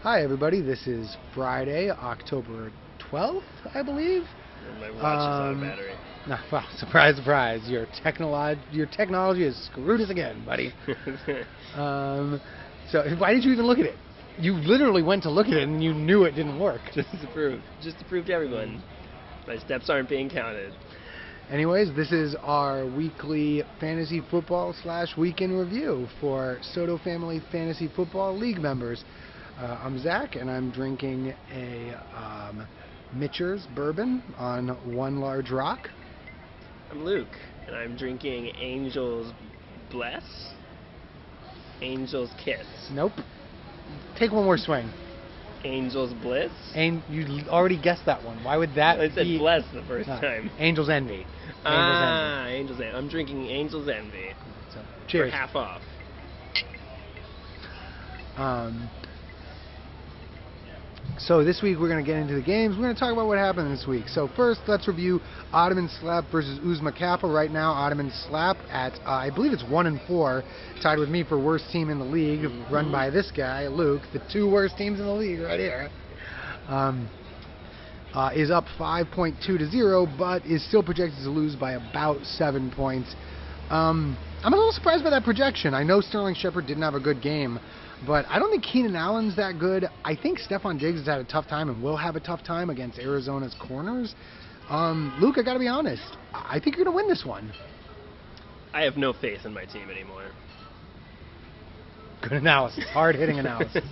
Hi everybody, this is Friday, October 12th, I believe. My watch is out of battery. No, well, surprise, surprise. Your technology has screwed us again, buddy. So why did you even look at it? You literally went to look at it and you knew it didn't work. Just to prove to everyone my steps aren't being counted. Anyways, this is our weekly fantasy football / weekend review for Soto Family Fantasy Football League members. I'm Zach, and I'm drinking a Mitcher's bourbon on One Large Rock. I'm Luke, and I'm drinking Angel's Bless? Angel's Kiss. Nope. Take one more swing. Angel's Bliss? And you already guessed that one. Why would that I said be? Bless the first time. Angel's Envy. Angel's Envy. I'm drinking Angel's Envy. So, cheers. For half off. So this week we're going to get into the games. We're going to talk about what happened this week. So first, let's review Ottoman Slap versus Uzma Kappa. Right now, Ottoman Slap at, I believe it's 1-4, tied with me for worst team in the league, run by this guy, Luke, the two worst teams in the league right here. Is up 5.2-0, but is still projected to lose by about 7 points. I'm a little surprised by that projection. I know Sterling Shepard didn't have a good game, but I don't think Keenan Allen's that good. I think Stephon Diggs has had a tough time and will have a tough time against Arizona's corners. Luke, I got to be honest. I think you're going to win this one. I have no faith in my team anymore. Good analysis. Hard-hitting analysis.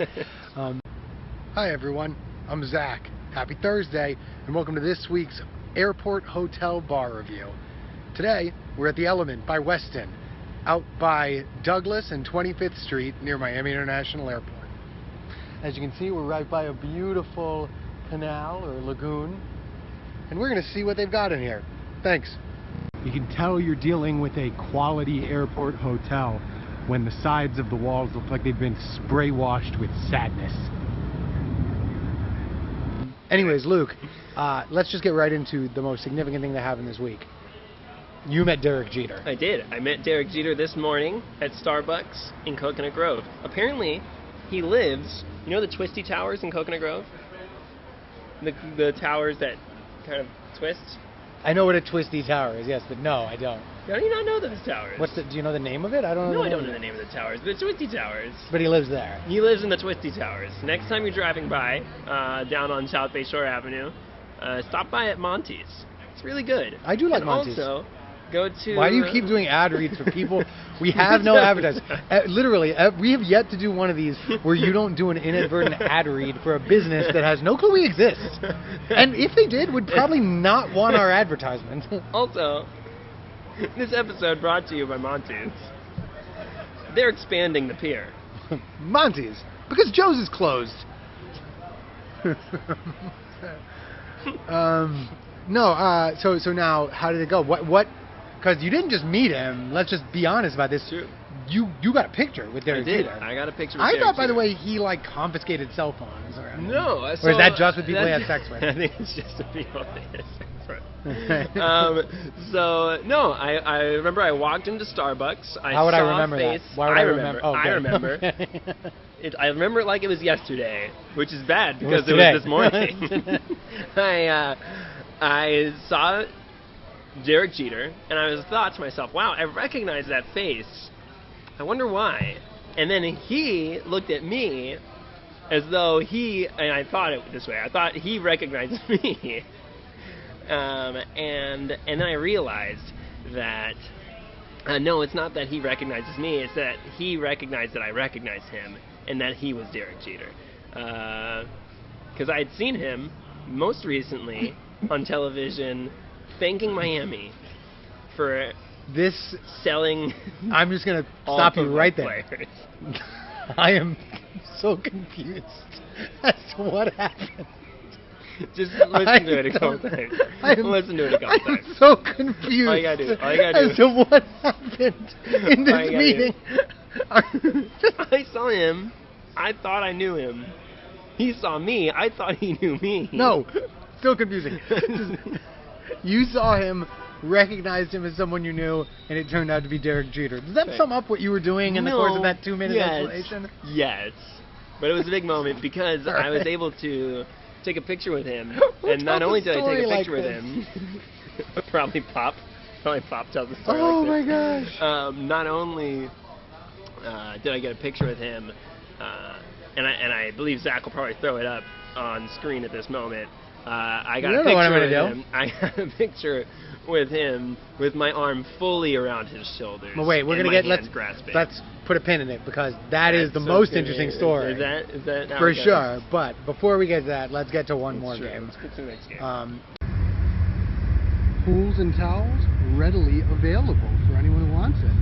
Hi, everyone. I'm Zach. Happy Thursday, and welcome to this week's Airport Hotel Bar Review. Today, we're at the Element by Westin, out by Douglas and 25th Street near Miami International Airport. As you can see, we're right by a beautiful canal or lagoon, and we're going to see what they've got in here. Thanks. You can tell you're dealing with a quality airport hotel when the sides of the walls look like they've been spray washed with sadness. Anyways, Luke, let's just get right into the most significant thing that happened this week. You met Derek Jeter. I did. I met Derek Jeter this morning at Starbucks in Coconut Grove. Apparently, he lives, you know the Twisty Towers in Coconut Grove? The towers that kind of twist? I know what a Twisty Tower is, yes, but no, I don't. How do you not know those towers? Do you know the name of it? I don't know. No, I don't know the name of the towers. The Twisty Towers. But he lives there. He lives in the Twisty Towers. Next time you're driving by, down on South Bay Shore Avenue, stop by at Monty's. It's really good. I do like Monty's. Also, go to... Why do you keep doing ad reads for people? We have no advertising. Literally, we have yet to do one of these where you don't do an inadvertent ad read for a business that has no clue we exist. And if they did, would probably not want our advertisement. Also, this episode brought to you by Monty's. They're expanding the pier. Monty's, because Joe's is closed. So now, how did it go? What? Because you didn't just meet him. Let's just be honest about this. True. You got a picture with Derek Jeter. I got a picture with Derek thought, by the Jeter. way, he confiscated cell phones. No. Or is that just with people he had sex with? I think it's just with people he had sex with. No, I remember I walked into Starbucks. How would I remember that? Why would I remember? Oh, I remember. Okay. I remember it like it was yesterday, which is bad because it was this morning. I saw Derek Jeter, and I thought to myself, wow, I recognize that face. I wonder why. And then he looked at me as though and I thought it this way, I thought he recognized me. And then I realized that, no, it's not that he recognizes me, it's that he recognized that I recognized him, and that he was Derek Jeter. Because I had seen him most recently on television thanking Miami for this selling. I'm just going to stop you right there. Players. I am so confused as to what happened. Just listen to it a couple times. Listen to it a couple times. I'm so confused all you gotta do. as to what happened in this meeting. I saw him. I thought I knew him. He saw me. I thought he knew me. No. Still confusing. You saw him, recognized him as someone you knew, and it turned out to be Derek Jeter. Does that sum up what you were doing in the course of that 2-minute explanation? Yes. But it was a big moment because I was able to take a picture with him. And not tells only a did I story take a like picture with this? him, probably Pop tells the story Oh like this. my gosh. Not only did I get a picture with him, and I believe Zach will probably throw it up on screen at this moment. I got You a don't know what I'm picture gonna with do. him. I got a picture with him with my arm fully around his shoulders. Well, wait, we're and gonna my get hands grasping. let's put a pin in it because that is the So most good. interesting story. Is that how for it goes? sure. But before we get to that, let's get to one more Sure, game. let's get to the next game. Pools and towels readily available for anyone who wants it.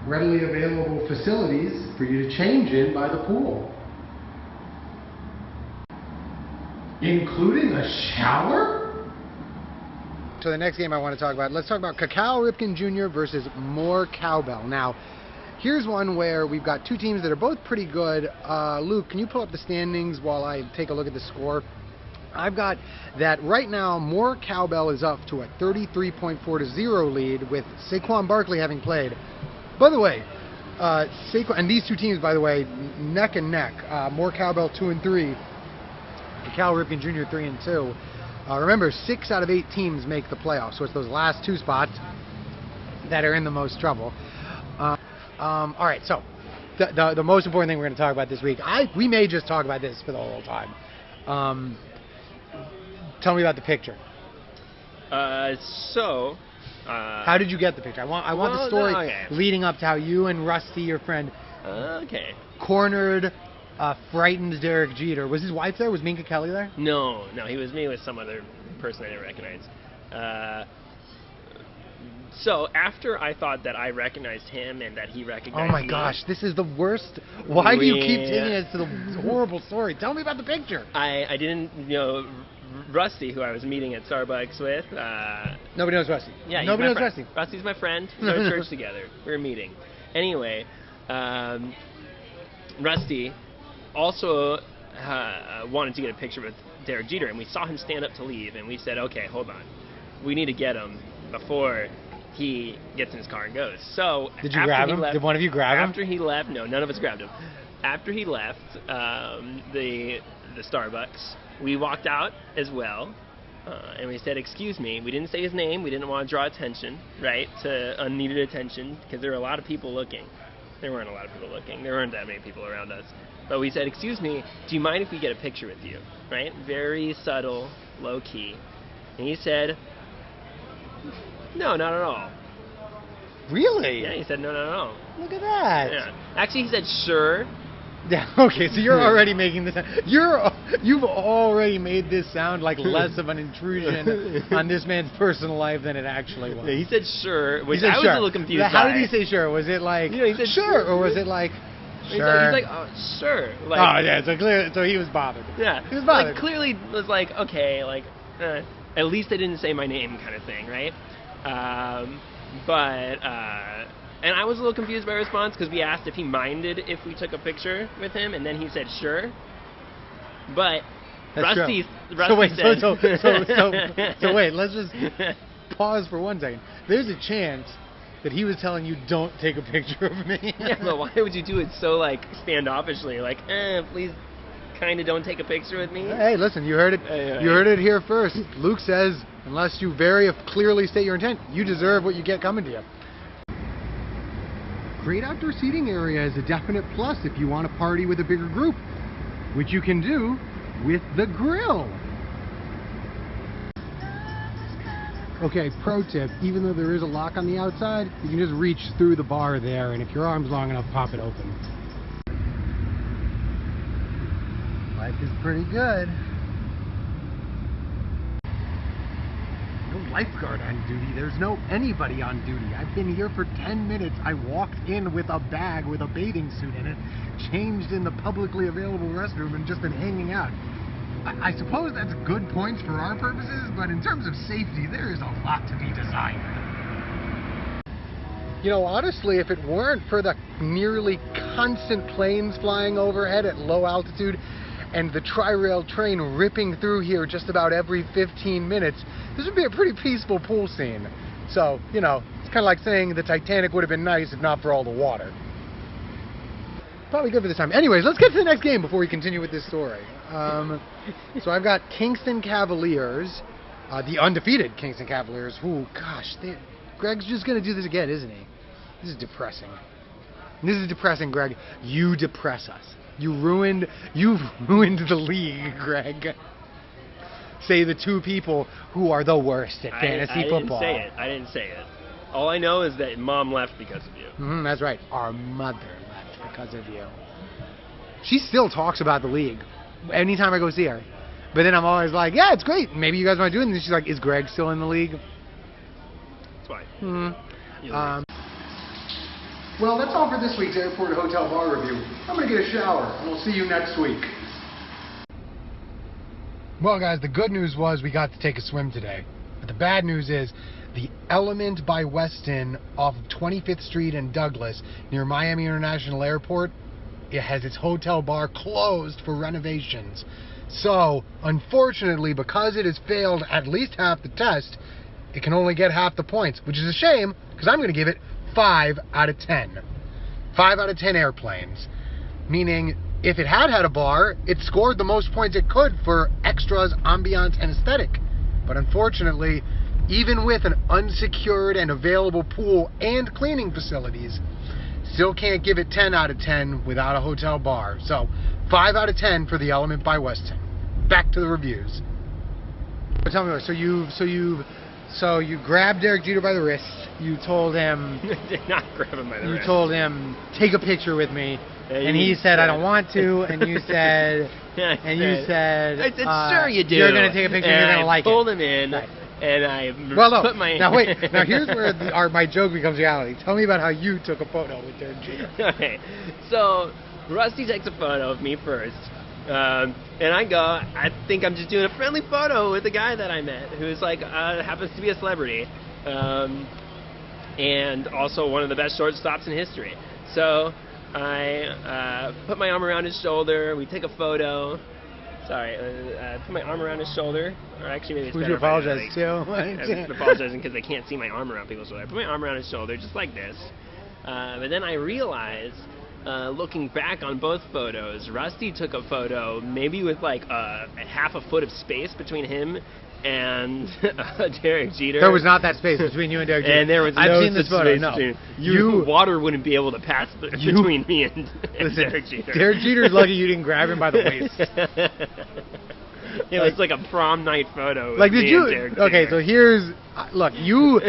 Readily available facilities for you to change in by the pool. Including a shower? So the next game I want to talk about, let's talk about Cacao Ripken Jr. versus More Cowbell. Now, here's one where we've got two teams that are both pretty good. Luke, can you pull up the standings while I take a look at the score? I've got that right now, More Cowbell is up to a 33.4-0 lead with Saquon Barkley having played. By the way, Saquon, and these two teams, by the way, neck and neck. More Cowbell 2-3. Cal Ripken Jr. 3-2. Remember, 6 out of 8 teams make the playoffs, so it's those last 2 spots that are in the most trouble. All right, so the most important thing we're going to talk about this week, we may just talk about this for the whole time. Tell me about the picture. How did you get the picture? I want the story leading up to how you and Rusty, your friend, cornered frightened Derek Jeter. Was his wife there? Was Minka Kelly there? No, he was me with some other person I didn't recognize. So after I thought that I recognized him and that he recognized me. Oh my gosh, this is the worst. Why do you keep taking us to the horrible story? Tell me about the picture. I didn't, Rusty, who I was meeting at Starbucks with. Nobody knows Rusty. Yeah, nobody knows Rusty. Rusty's my friend. We go to church together. We were meeting. Anyway, Rusty also wanted to get a picture with Derek Jeter, and we saw him stand up to leave, and we said, okay, hold on. We need to get him before he gets in his car and goes. So did you grab him? Did one of you grab him? After he left, no, none of us grabbed him. After he left the Starbucks, we walked out as well, and we said, excuse me. We didn't say his name. We didn't want to draw attention, right, to unneeded attention, because there were a lot of people looking. There weren't a lot of people looking. There weren't that many people around us. But we said, excuse me, do you mind if we get a picture with you? Right? Very subtle, low key. And he said, no, not at all. Really? Yeah, he said, no, not at all. Look at that. Yeah. Actually, he said, sure. Yeah, okay, so you're already making this. You've already made this sound like less of an intrusion on this man's personal life than it actually was. Yeah, he said sure, which said I was sure. a little confused How by. did he say sure? Was it like he said sure, or was it like sure? He's like, oh, sure. Like, oh yeah, so he was bothered. Yeah, he was bothered. Like, clearly was like, okay, like, at least they didn't say my name, kind of thing, right? And I was a little confused by our response because we asked if he minded if we took a picture with him, and then he said sure. But That's Rusty said. So wait, let's just said. pause for 1 second. There's a chance that he was telling you don't take a picture of me. Yeah, but why would you do it so like standoffishly? Like, please, kind of don't take a picture with me. Hey, listen, you heard it. You heard it here first. Luke says, unless you very clearly state your intent, you deserve what you get coming to you. Great outdoor seating area is a definite plus if you want to party with a bigger group, which you can do with the grill. Okay, pro tip, even though there is a lock on the outside, you can just reach through the bar there, and if your arm's long enough, pop it open. Life is pretty good. No lifeguard on duty. There's no anybody on duty. I've been here for 10 minutes. I walked in with a bag with a bathing suit in it, changed in the publicly available restroom, and just been hanging out. I suppose that's good points for our purposes, but in terms of safety, there is a lot to be desired. You know, honestly, if it weren't for the nearly constant planes flying overhead at low altitude and the tri-rail train ripping through here just about every 15 minutes, this would be a pretty peaceful pool scene. So, you know, it's kind of like saying the Titanic would have been nice if not for all the water. probably good for this time. Anyways, let's get to the next game before we continue with this story. So I've got Kingston Cavaliers, the undefeated Kingston Cavaliers. Who, gosh, Greg's just going to do this again, isn't he? This is depressing. This is depressing, Greg. You depress us. You've ruined the league, Greg. Say the two people who are the worst at fantasy football. I didn't say it. All I know is that Mom left because of you. That's right. Our mother left because of you. She still talks about the league anytime I go see her. But then I'm always like, yeah, it's great. Maybe you guys want to do it. And she's like, is Greg still in the league? It's fine. Well, that's all for this week's Airport Hotel Bar Review. I'm going to get a shower, and we'll see you next week. Well, guys, the good news was we got to take a swim today. But the bad news is the Element by Westin off of 25th Street in Douglas near Miami International Airport, it has its hotel bar closed for renovations. So, unfortunately, because it has failed at least half the test, it can only get half the points, which is a shame because I'm going to give it 5 out of 10. 5 out of 10 airplanes. Meaning, if it had a bar, it scored the most points it could for extras, ambiance, and aesthetic. But unfortunately, even with an unsecured and available pool and cleaning facilities, still can't give it 10 out of 10 without a hotel bar. So, 5 out of 10 for the Element by Westin. Back to the reviews. Tell me what, so you grabbed Derek Jeter by the wrist. You told him... did not grab him by the wrist. You told him, take a picture with me. And he said, I don't want to. And you said... I said, sure you do. You're going to take a picture and you're going to like it. I pulled him in. Right. And I put my... Now wait. Now here's where my joke becomes reality. Tell me about how you took a photo with Derek Jeter. Okay. So, Rusty takes a photo of me first. And I go, I think I'm just doing a friendly photo with a guy that I met who's like, happens to be a celebrity. And also one of the best shortstops in history. So I put my arm around his shoulder. We take a photo. Sorry, put my arm around his shoulder. Or actually, maybe it's better. Would you apologize too? I'm apologizing because I can't see my arm around people's shoulder. I put my arm around his shoulder just like this. But then I realized, looking back on both photos, Rusty took a photo maybe with like a half a foot of space between him and Derek Jeter. There was not that space between you and Derek Jeter. And there was I've seen this photo. No, water wouldn't be able to pass between me and Derek Jeter. Derek Jeter's lucky you didn't grab him by the waist. It was like a prom night photo. Like, did you? Okay, so here's look. You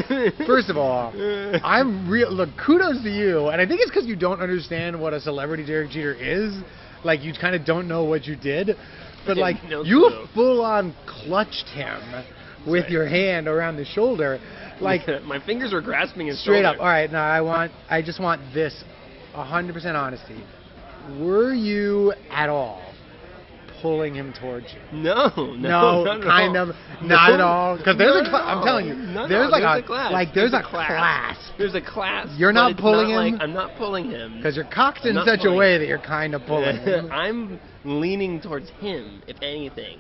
first of all, Look, kudos to you, and I think it's because you don't understand what a celebrity Derek Jeter is. Like, you kind of don't know what you did. But like, you full on clutched him with your hand around the shoulder, like my fingers were grasping his straight shoulder. up. All right, now I just want this, 100% honesty. Were you at all pulling him towards you? No, kind of, not at all. Because there's I'm telling you, there's a class. There's a class. You're not pulling him. Like, I'm not pulling him. Because you're cocked in such a way that you're kind of pulling him. I'm leaning towards him, if anything,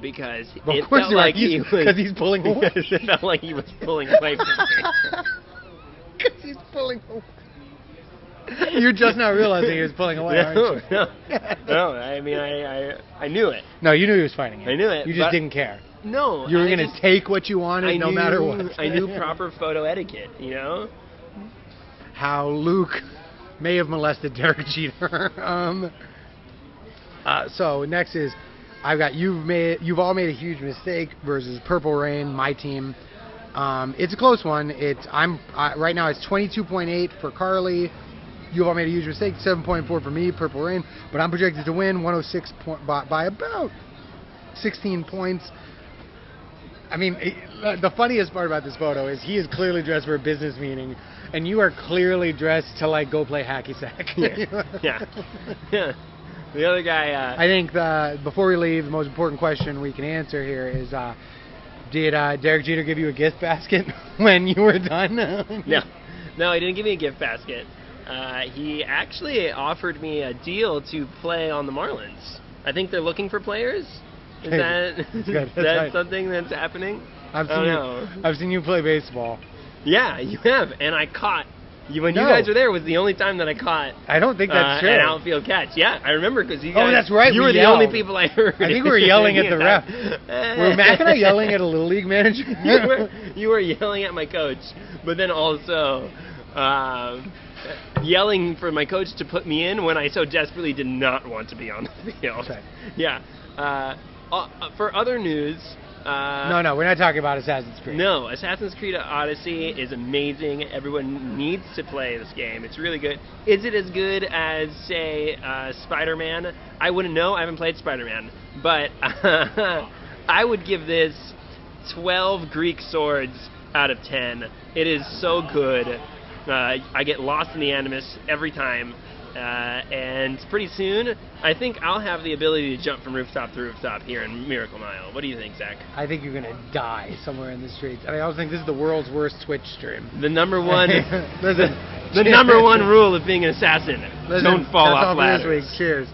because well, it felt like he was. Because he's pulling away. It felt like he was pulling away from me. Because he's pulling away. You're just now realizing he was pulling away, aren't you? No. I mean, I knew it. No, you knew he was fighting it. I knew it. You just didn't care. No. You were going to take what you wanted no matter what. I knew proper photo etiquette, you know? How Luke may have molested Derek Jeter. So next is, I've got you've all made a huge mistake versus Purple Rain, my team. It's a close one. Right now it's 22.8 for Carly. You've all made a huge mistake. 7.4 for me, Purple Rain. But I'm projected to win 106 by about 16 points. I mean, the funniest part about this photo is he is clearly dressed for a business meeting, and you are clearly dressed to like go play hacky sack. Yeah. The other guy. I think before we leave, the most important question we can answer here is: did Derek Jeter give you a gift basket when you were done? No, he didn't give me a gift basket. He actually offered me a deal to play on the Marlins. I think they're looking for players. Is that something that's happening? I've seen you play baseball. Yeah, you have. And I caught When you No. guys were there was the only time that I caught I don't think that's true. an outfield catch. Yeah, I remember because you guys. Oh, that's right, You we were the yelled. only people I heard. I think we were yelling at the ref. Were Mac and I yelling at a Little League manager? you were yelling at my coach, but then also yelling for my coach to put me in when I so desperately did not want to be on the field. Okay. Yeah. For other news. No, we're not talking about Assassin's Creed. No, Assassin's Creed Odyssey is amazing. Everyone needs to play this game. It's really good. Is it as good as, say, Spider-Man? I wouldn't know. I haven't played Spider-Man. But I would give this 12 Greek swords out of 10. It is so good. I get lost in the Animus every time. And pretty soon, I think I'll have the ability to jump from rooftop to rooftop here in Miracle Mile. What do you think, Zach? I think you're going to die somewhere in the streets. I also think this is the world's worst Twitch stream. The number one, Listen, the number one rule of being an assassin: don't fall off that's all for ladders. this week. Cheers.